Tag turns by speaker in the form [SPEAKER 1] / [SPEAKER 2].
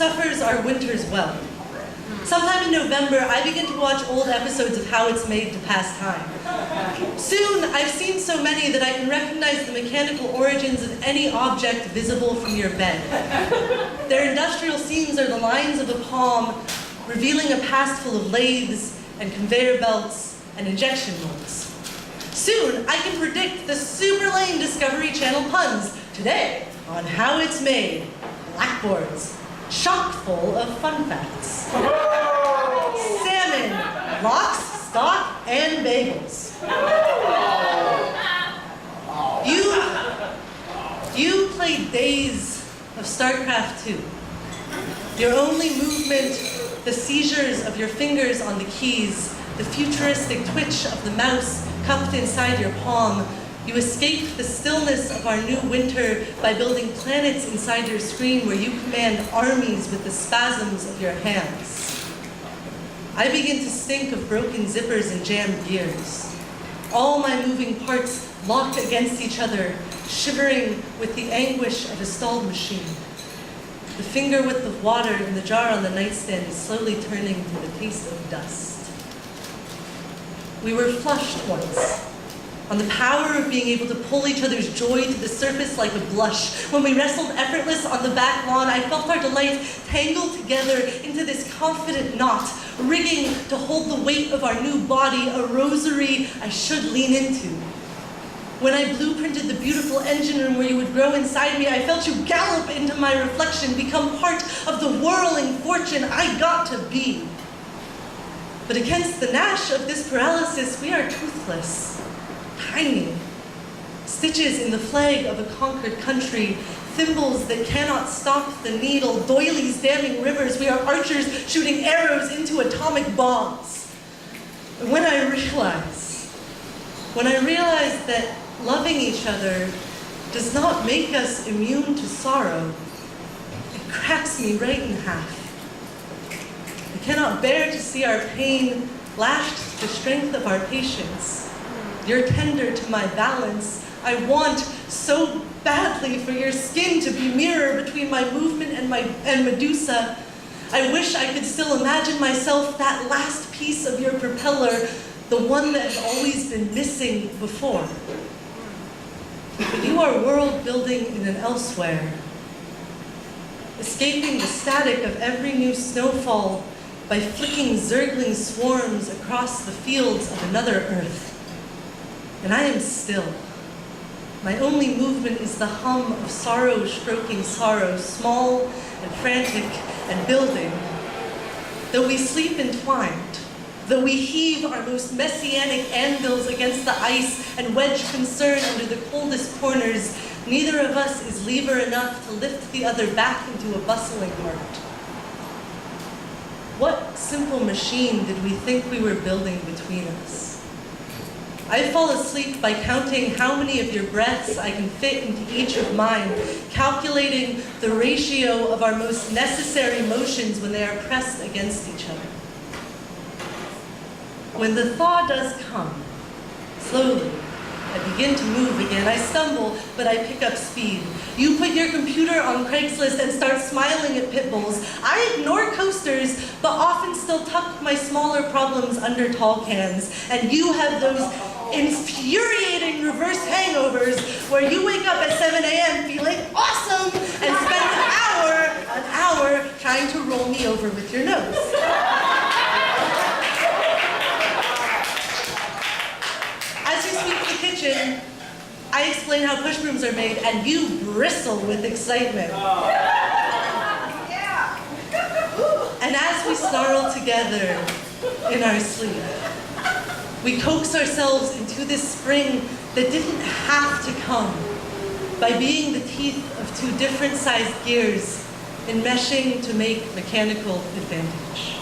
[SPEAKER 1] suffers our winters well. Sometime in November, I begin to watch old episodes of How It's Made to pass time. Soon, I've seen so many that I can recognize the mechanical origins of any object visible from your bed. Their industrial scenes are the lines of a palm, revealing a past full of lathes and conveyor belts and injection molds. Soon, I can predict the super lame Discovery Channel puns today on How It's Made, blackboards, chock full of fun facts. Salmon, lox, stock, and bagels. You played days of StarCraft 2. Your only movement, the seizures of your fingers on the keys, the futuristic twitch of the mouse cupped inside your palm. You escaped the stillness of our new winter by building planets inside your screen where you command armies with the spasms of your hands. I begin to stink of broken zippers and jammed gears. All my moving parts locked against each other, shivering with the anguish of a stalled machine. The finger width of water in the jar on the nightstand is slowly turning to the taste of dust. We were flushed once, on the power of being able to pull each other's joy to the surface like a blush. When we wrestled effortless on the back lawn, I felt our delight tangled together into this confident knot, rigging to hold the weight of our new body, a rosary I should lean into. When I blueprinted the beautiful engine room where you would grow inside me, I felt you gallop into my reflection, become part of the whirling fortune I got to be. But against the gnash of this paralysis, we are toothless, tiny. Stitches in the flag of a conquered country, thimbles that cannot stop the needle, doilies damming rivers. We are archers shooting arrows into atomic bombs. And when I realize that loving each other does not make us immune to sorrow, it cracks me right in half. I cannot bear to see our pain lashed to the strength of our patience. You're tender to my balance. I want so badly for your skin to be mirror between my movement and Medusa. I wish I could still imagine myself that last piece of your propeller, the one that had always been missing before. But you are world building in an elsewhere, escaping the static of every new snowfall by flicking zergling swarms across the fields of another earth. And I am still. My only movement is the hum of sorrow stroking sorrow, small and frantic and building. Though we sleep entwined, though we heave our most messianic anvils against the ice and wedge concern under the coldest corners, neither of us is lever enough to lift the other back into a bustling heart. What simple machine did we think we were building between us? I fall asleep by counting how many of your breaths I can fit into each of mine, calculating the ratio of our most necessary motions when they are pressed against each other. When the thaw does come, slowly, I begin to move again. I stumble, but I pick up speed. You put your computer on Craigslist and start smiling at pit bulls. I ignore coasters, but often still tuck my smaller problems under tall cans. And you have those infuriating reverse hangovers where you wake up at 7 a.m. feeling awesome and spend an hour trying to roll me over with your nose. As you sweep the kitchen, I explain how push brooms are made, and you bristle with excitement. And as we snarl together in our sleep, we coax ourselves into this spring that didn't have to come by being the teeth of two different sized gears enmeshing to make mechanical advantage.